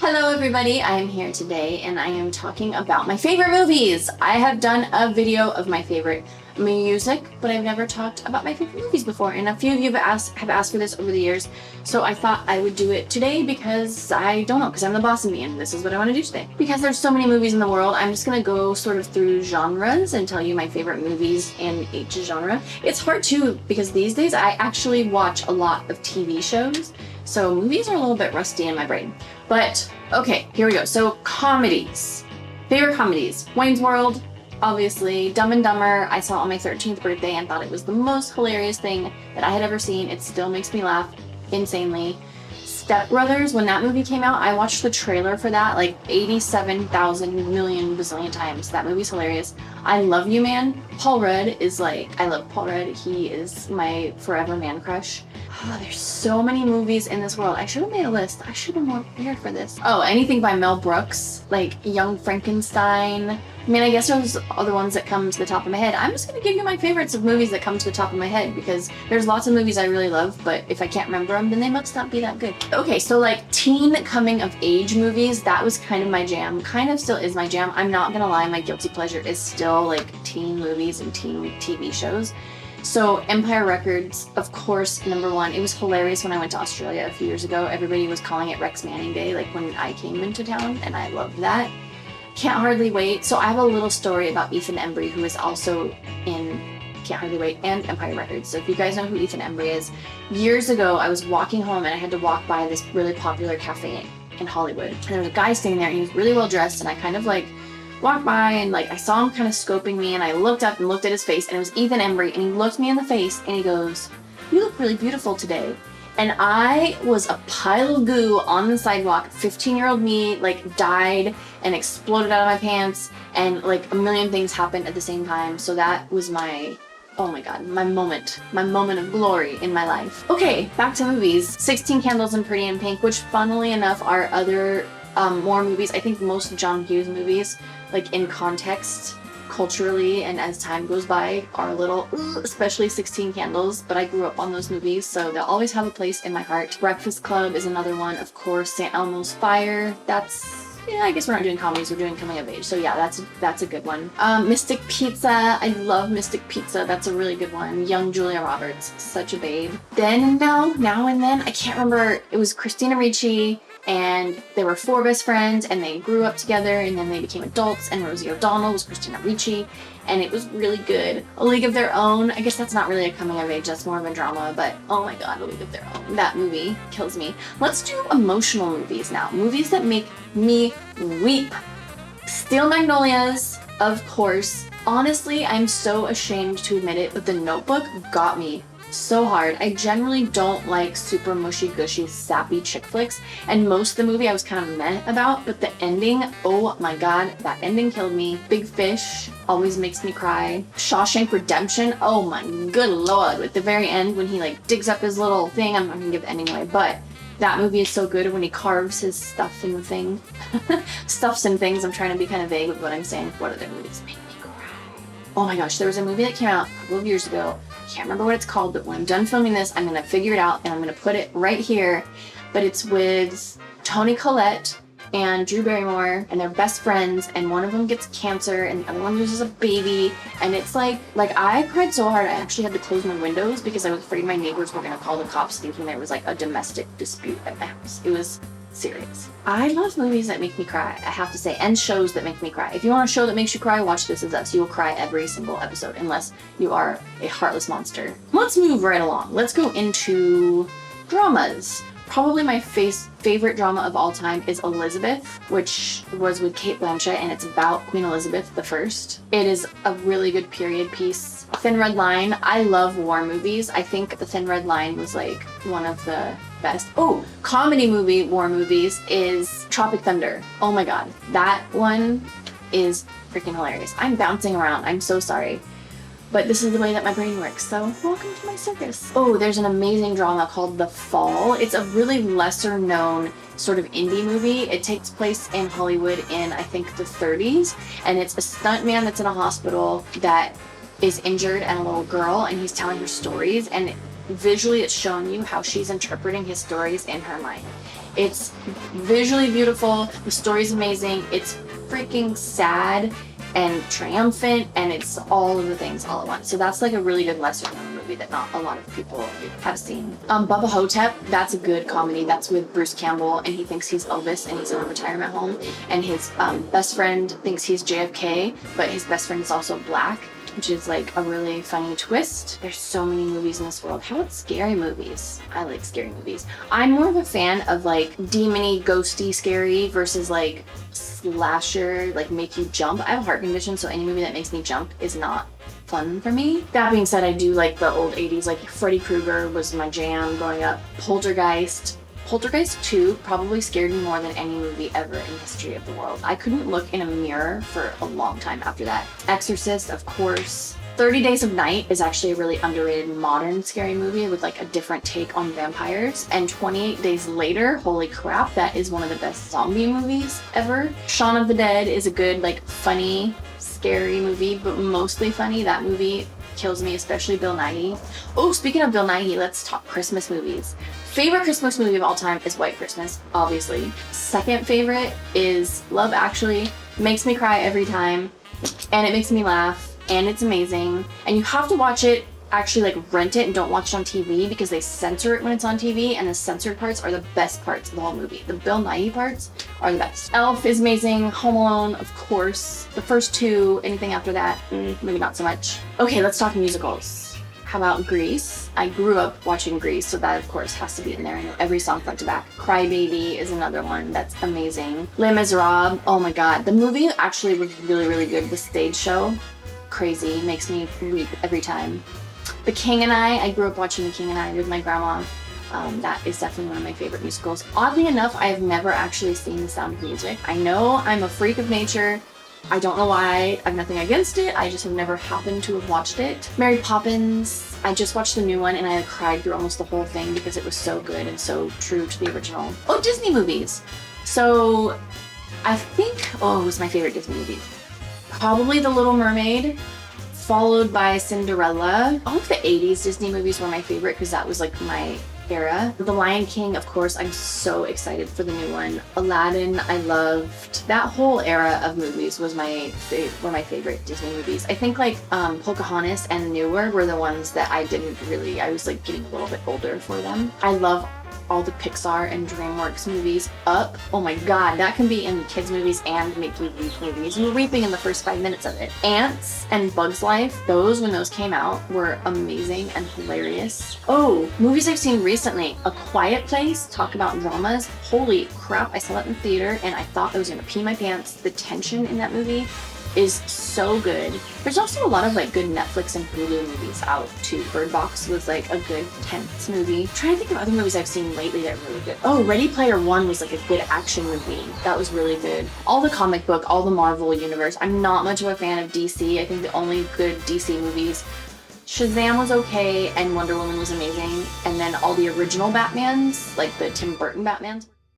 Hello everybody, I am here today and I am talking about my favorite movies. I have done a video of my favorite music, but I've never talked about my favorite movies before, and a few of you have asked for this over the years, so I thought I would do it today because I don't know, because I'm the boss of me and this is what I want to do today. Because there's so many movies in the world, I'm just going to go sort of through genres and tell you my favorite movies in each genre. It's hard too, because these days I actually watch a lot of TV shows, so movies are a little bit rusty in my brain. But okay, here we go. So comedies. Favorite comedies. Wayne's World, obviously. Dumb and Dumber, I saw on my 13th birthday and thought it was the most hilarious thing that I had ever seen. It still makes me laugh insanely. Step Brothers, when that movie came out, I watched the trailer for that like 87,000 million bazillion times. That movie's hilarious. I Love You Man. Paul Rudd is like, I love Paul Rudd. He is my forever man crush. Oh, there's so many movies in this world. I should have made a list. I should have been more prepared for this. Oh, anything by Mel Brooks, like Young Frankenstein. I mean, I guess those are the ones that come to the top of my head. I'm just gonna give you my favorites of movies that come to the top of my head because there's lots of movies I really love, but if I can't remember them, then they must not be that good. Okay, so like teen coming of age movies, that was kind of my jam. Kind of still is my jam. I'm not gonna lie, my guilty pleasure is still like teen movies and teen TV shows. So Empire Records, of course, #1. It was hilarious when I went to Australia a few years ago. Everybody was calling it Rex Manning Day, like when I came into town, and I loved that. Can't Hardly Wait. So I have a little story about Ethan Embry, who is also in Can't Hardly Wait and Empire Records. So if you guys know who Ethan Embry is, years ago I was walking home and I had to walk by this really popular cafe in Hollywood. And there was a guy standing there and he was really well dressed, and I kind of like walked by and like I saw him kind of scoping me, and I looked up and looked at his face, and it was Ethan Embry, and he looked me in the face and he goes, "You look really beautiful today." And I was a pile of goo on the sidewalk. 15-year-old me like died and exploded out of my pants, and like a million things happened at the same time. So that was my, oh my god, my moment of glory in my life. Okay, back to movies. 16 Candles and Pretty in Pink, which funnily enough are other more movies. I think most John Hughes movies, like in context, culturally, and as time goes by, are a little, especially 16 Candles, but I grew up on those movies, so they'll always have a place in my heart. Breakfast Club is another one, of course. St. Elmo's Fire, that's, yeah, I guess we're not doing comedies, we're doing coming of age, so yeah, that's a good one. Mystic Pizza, I love Mystic Pizza, that's a really good one. Young Julia Roberts, such a babe. Then and Now and Then, I can't remember, it was Christina Ricci, and they were 4 best friends, and they grew up together, and then they became adults, and Rosie O'Donnell was Christina Ricci, and it was really good. A League of Their Own, I guess that's not really a coming of age, that's more of a drama, but oh my god, A League of Their Own. That movie kills me. Let's do emotional movies now. Movies that make me weep. Steel Magnolias, of course. Honestly, I'm so ashamed to admit it, but The Notebook got me so hard. I generally don't like super mushy gushy sappy chick flicks, and most of the movie I was kind of meh about, but the ending, oh my god, that ending killed me. Big Fish always makes me cry. Shawshank Redemption, oh my good lord, at the very end when he like digs up his little thing, I'm not gonna give the ending away, but that movie is so good when he carves his stuff in the thing. Stuffs and things, I'm trying to be kind of vague with what I'm saying. What other movies make me cry? Oh my gosh, there was a movie that came out a couple of years ago. Can't remember what it's called, but when I'm done filming this, I'm gonna figure it out and I'm gonna put it right here. But it's with Toni Collette and Drew Barrymore, and they're best friends, and one of them gets cancer and the other one loses a baby, and it's like I cried so hard I actually had to close my windows because I was afraid my neighbors were gonna call the cops thinking there was like a domestic dispute at my house. It was serious. I love movies that make me cry, I have to say, and shows that make me cry. If you want a show that makes you cry, watch This Is Us. You will cry every single episode, unless you are a heartless monster. Let's move right along. Let's go into dramas. Probably my favorite drama of all time is Elizabeth, which was with Cate Blanchett, and it's about Queen Elizabeth I. It is a really good period piece. Thin Red Line, I love war movies. I think The Thin Red Line was like one of the best. Oh, comedy movie war movies is Tropic Thunder. Oh my god, that one is freaking hilarious. I'm bouncing around, I'm so sorry. But this is the way that my brain works, so welcome to my circus. Oh, there's an amazing drama called The Fall. It's a really lesser known sort of indie movie. It takes place in Hollywood in, I think, the 30s, and it's a stuntman that's in a hospital that is injured and a little girl, and he's telling her stories, and visually it's showing you how she's interpreting his stories in her mind. It's visually beautiful, the story's amazing, it's freaking sad and triumphant, and it's all of the things all at once. So that's like a really good lesser known movie that not a lot of people have seen. Bubba Hotep, that's a good comedy. That's with Bruce Campbell, and he thinks he's Elvis and he's in a retirement home, and his best friend thinks he's JFK, but his best friend is also black, which is like a really funny twist. There's so many movies in this world. How about scary movies? I like scary movies. I'm more of a fan of like demony, ghosty, scary versus like slasher, like make you jump. I have a heart condition, so any movie that makes me jump is not fun for me. That being said, I do like the old 80s, like Freddy Krueger was my jam growing up. Poltergeist 2 probably scared me more than any movie ever in the history of the world. I couldn't look in a mirror for a long time after that. Exorcist, of course. 30 Days of Night is actually a really underrated modern scary movie with like a different take on vampires. And 28 Days Later, holy crap, that is one of the best zombie movies ever. Shaun of the Dead is a good, like, funny, scary movie, but mostly funny. That movie kills me, especially Bill Nighy. Oh, speaking of Bill Nighy, let's talk Christmas movies. Favorite Christmas movie of all time is White Christmas, obviously. Second favorite is Love Actually. Makes me cry every time, and it makes me laugh, and it's amazing. And you have to watch it, actually like rent it and don't watch it on TV because they censor it when it's on TV, and the censored parts are the best parts of the whole movie. The Bill Nighy parts are the best. Elf is amazing. Home Alone, of course. The first two, anything after that, maybe not so much. Okay, let's talk musicals. How about Grease? I grew up watching Grease, so that of course has to be in there. I know every song front to back. Cry Baby is another one that's amazing. Les Miserables, oh my god. The movie actually was really, really good. The stage show, crazy, makes me weep every time. The King and I grew up watching The King and I with my grandma. That is definitely one of my favorite musicals. Oddly enough, I have never actually seen The Sound of Music. I know I'm a freak of nature. I don't know why. I have nothing against it. I just have never happened to have watched it. Mary Poppins. I just watched the new one and I cried through almost the whole thing because it was so good and so true to the original. Oh, Disney movies. So I think, it was my favorite Disney movie. Probably The Little Mermaid, followed by Cinderella. All of the 80s Disney movies were my favorite because that was like my era. The Lion King, of course, I'm so excited for the new one. Aladdin, I loved. That whole era of movies was were my favorite Disney movies. I think like Pocahontas and newer were the ones that I was like getting a little bit older for them. I love all the Pixar and DreamWorks movies. Up, oh my god, that can be in kids movies and make you weep movies. You're weeping in the first 5 minutes of it. Ants and Bugs Life, when those came out, were amazing and hilarious. Oh, movies I've seen recently. A Quiet Place, talk about dramas. Holy crap, I saw that in the theater and I thought I was gonna pee my pants. The tension in that movie is so good. There's also a lot of like good Netflix and Hulu movies out too. Bird Box was like a good tense movie. I'm trying to think of other movies I've seen lately that are really good. Oh, Ready Player One was like a good action movie. That was really good. All the comic book, all the Marvel universe. I'm not much of a fan of DC. I think the only good DC movies, Shazam was okay and Wonder Woman was amazing. And then all the original Batmans, like the Tim Burton Batmans.